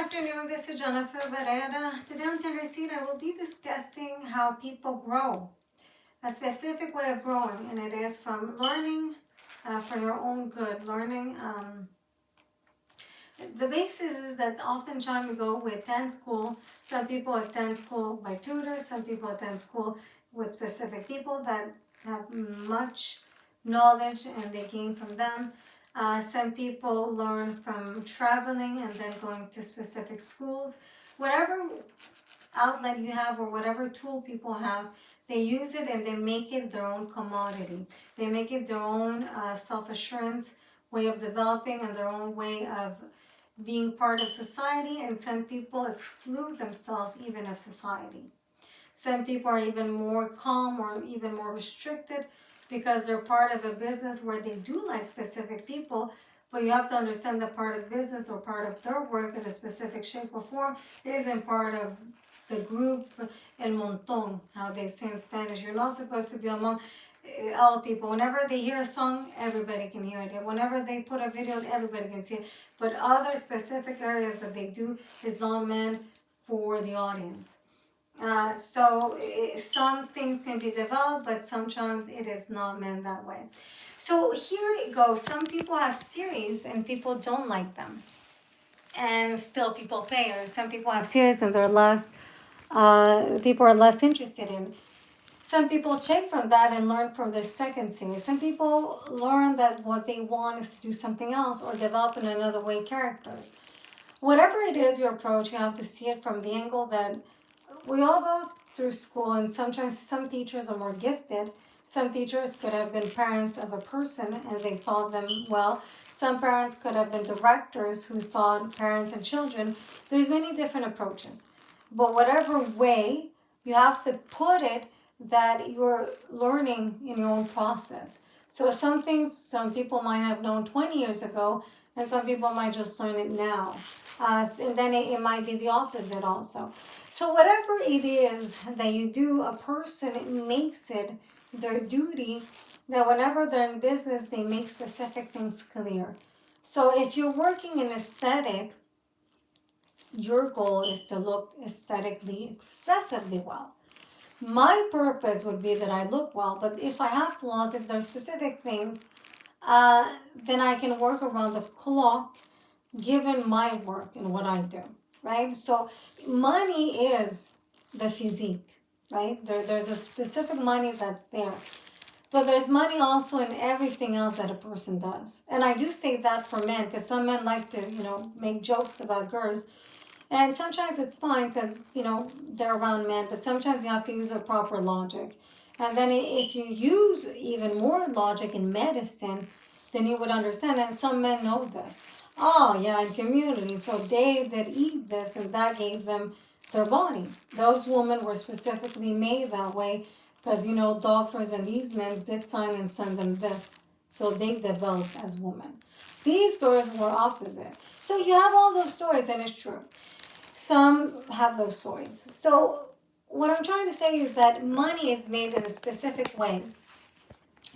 afternoon, this is Jennifer Barrera. Today on Tender Seed, I will be discussing how people grow, a specific way of growing, and it is from learning for your own good. Learning, the basis is that oftentimes we attend school. Some people attend school by tutors, some people attend school with specific people that have much knowledge and they gain from them. Some people learn from traveling and then going to specific schools. Whatever outlet you have or whatever tool people have, they use it and they make it their own commodity. They make it their own self-assurance way of developing and their own way of being part of society. And some people exclude themselves even of society. Some people are even more calm or even more restricted because they're part of a business where they do like specific people, but you have to understand that part of business or part of their work in a specific shape or form isn't part of the group, el montón, how they say in Spanish. You're not supposed to be among all people. Whenever they hear a song, everybody can hear it. Whenever they put a video, everybody can see it. But other specific areas that they do is all meant for the audience. So some things can be developed, but sometimes it is not meant that way. So here it goes. Some people have series and people don't like them, and still people pay. Or some people have series and they're less. People are less interested in. Some people take from that and learn from the second series. Some people learn that what they want is to do something else or develop in another way characters. Whatever it is your approach, you have to see it from the angle that we all go through school, and sometimes some teachers are more gifted. Some teachers could have been parents of a person and they taught them well. Some parents could have been directors who taught parents and children. There's many different approaches. But whatever way, you have to put it that you're learning in your own process. So some things, some people might have known 20 years ago, and some people might just learn it now. And then it might be the opposite also. So whatever it is that you do, a person makes it their duty that whenever they're in business, they make specific things clear. So if you're working in aesthetic, your goal is to look aesthetically excessively well. My purpose would be that I look well, but if I have flaws, if there are specific things, then I can work around the clock given my work and what I do, right? So money is the physique, right? There's a specific money that's there. But there's money also in everything else that a person does. And I do say that for men, because some men like to, make jokes about girls. And sometimes it's fine because, they're around men, but sometimes you have to use a proper logic. And then if you use even more logic in medicine, then you would understand. And some men know this. Oh, yeah, in community. So they that eat this and that gave them their body. Those women were specifically made that way because, doctors and these men did sign and send them this. So they developed as women. These girls were opposite. So you have all those stories, and it's true. Some have those stories. So what I'm trying to say is that money is made in a specific way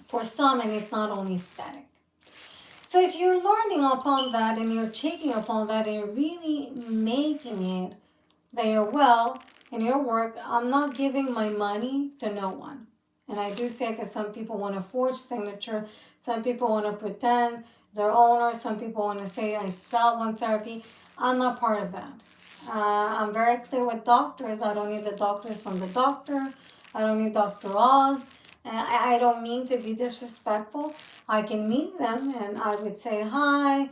for some, and it's not only aesthetic. So if you're learning upon that and you're taking upon that and you're really making it that you're well in your work, I'm not giving my money to no one. And I do say because some people want to forge signature, some people want to pretend they're owners, some people want to say I sell one therapy. I'm not part of that. I'm very clear with doctors. I don't need the doctors from the doctor. I don't need Dr. Oz. I don't mean to be disrespectful. I can meet them and I would say hi.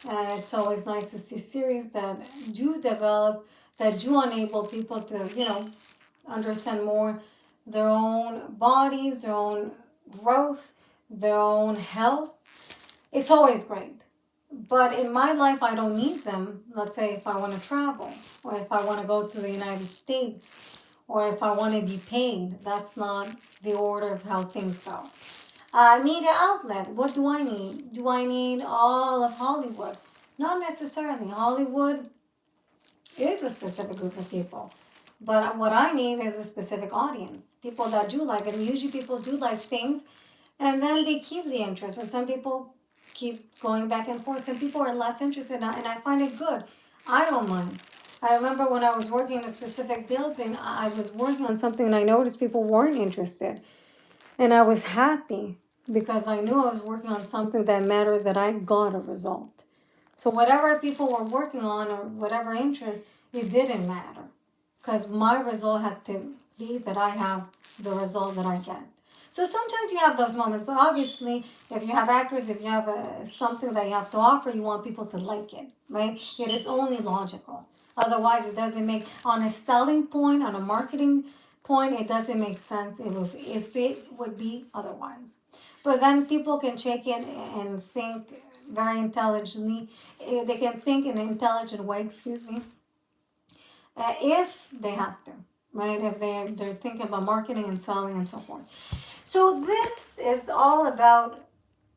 It's always nice to see series that do develop, that do enable people to, understand more their own bodies, their own growth, their own health. It's always great. But in my life, I don't need them. Let's say if I want to travel or if I want to go to the United States or if I want to be paid. That's not the order of how things go. Media outlet, what do I need? Do I need all of Hollywood? Not necessarily. Hollywood is a specific group of people. But what I need is a specific audience. People that do like it. And usually people do like things and then they keep the interest. And some people keep going back and forth. Some people are less interested, and I find it good. I don't mind. I remember when I was working in a specific building, I was working on something and I noticed people weren't interested. And I was happy because I knew I was working on something that mattered, that I got a result. So whatever people were working on or whatever interest, it didn't matter. Because my result had to be that I have the result that I get. So sometimes you have those moments, but obviously, if you have actors, if you have something that you have to offer, you want people to like it, right? It is only logical. Otherwise, it doesn't make, on a selling point, on a marketing point, it doesn't make sense if it would be otherwise. But then people can take it and think very intelligently. They can think in an intelligent way, excuse me, if they have to, right? If they're thinking about marketing and selling and so forth. So this is all about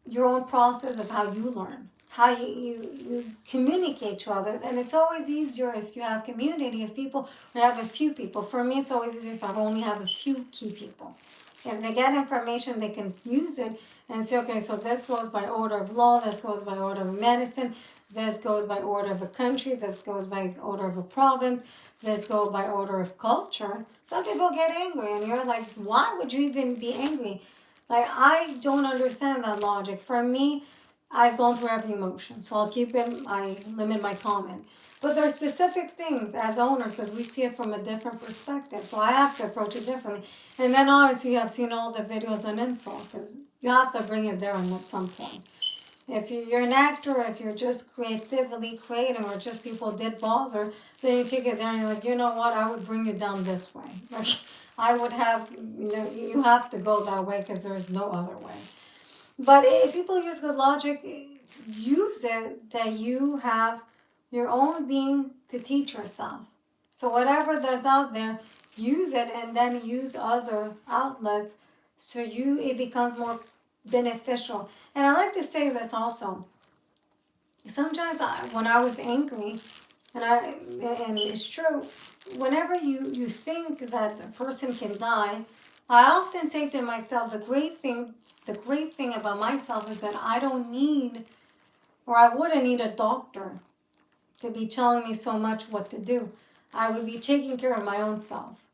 your own process of how you learn, how you communicate to others. And it's always easier if you have community, if people, you have a few people. For me, it's always easier if I only have a few key people. If they get information, they can use it and say, okay, so this goes by order of law, this goes by order of medicine, this goes by order of a country, this goes by order of a province, this goes by order of culture. Some people get angry and you're like, why would you even be angry? Like, I don't understand that logic. For me, I've gone through every emotion, so I'll keep it, I limit my comment. But there are specific things as owner, because we see it from a different perspective, so I have to approach it differently. And then obviously I've seen all the videos on insult, because you have to bring it down at some point. If you're an actor, if you're just creatively creating, or just people did bother, then you take it there and you're like, you know what, I would bring you down this way. Like, I would have, you have to go that way because there's no other way. But if people use good logic, use it that you have your own being to teach yourself. So whatever there's out there, use it and then use other outlets so it becomes more beneficial. And I like to say this also. Sometimes when I was angry, and it's true, whenever you think that a person can die, I often say to myself, the great thing about myself is that I don't need, or I wouldn't need a doctor to be telling me so much what to do. I would be taking care of my own self.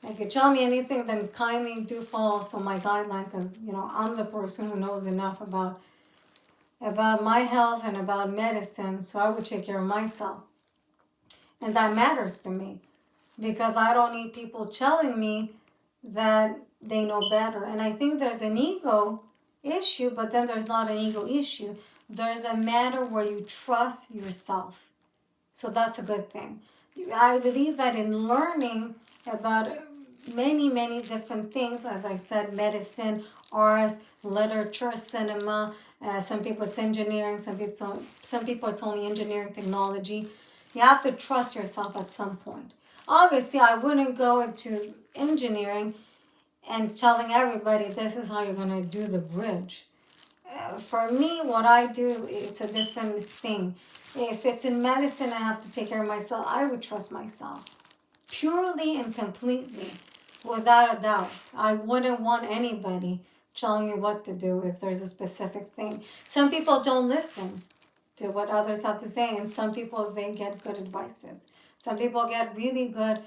If you tell me anything, then kindly do follow also my guideline, because I'm the person who knows enough about my health and about medicine, so I would take care of myself. And that matters to me because I don't need people telling me that they know better. And I think there's an ego issue, but then there's not an ego issue. There's a matter where you trust yourself. So that's a good thing. I believe that in learning about many, many different things, as I said, medicine, art, literature, cinema, some people it's engineering, some people it's only engineering, technology. You have to trust yourself at some point. Obviously, I wouldn't go into engineering and telling everybody this is how you're going to do the bridge. For me, what I do, it's a different thing. If it's in medicine, I have to take care of myself. I would trust myself purely and completely, without a doubt. I wouldn't want anybody telling me what to do if there's a specific thing. Some people don't listen to what others have to say, and some people, they get good advices. Some people get really good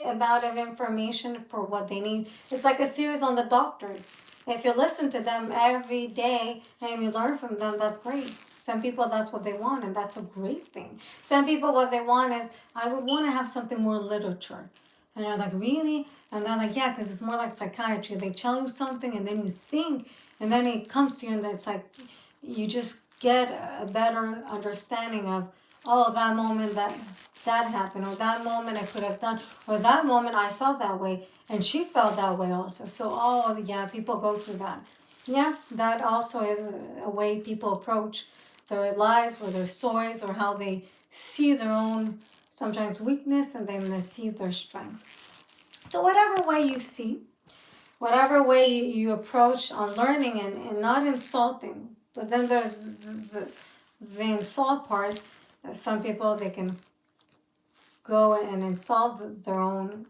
amount of information for what they need. It's like a series on the doctors. If you listen to them every day and you learn from them, that's great. Some people, that's what they want, and that's a great thing. Some people, what they want is, I would want to have something more literature. And you're like, really? And they're like, yeah, because it's more like psychiatry. They tell you something and then you think, and then it comes to you and it's like, you just get a better understanding of, oh, that moment that happened, or that moment I could have done, or that moment I felt that way, and she felt that way also. So, oh, yeah, people go through that. Yeah, that also is a way people approach their lives or their stories, or how they see their own sometimes weakness and then they see their strength. So whatever way you see, whatever way you approach on learning and not insulting, but then there's the insult part. Some people, they can go and insult their own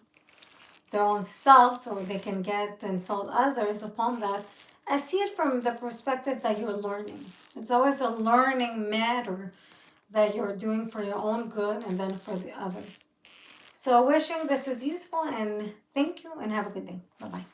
selves, or they can get to insult others upon that. I see it from the perspective that you're learning. It's always a learning matter that you're doing for your own good and then for the others. So wishing this is useful, and thank you and have a good day. Bye bye.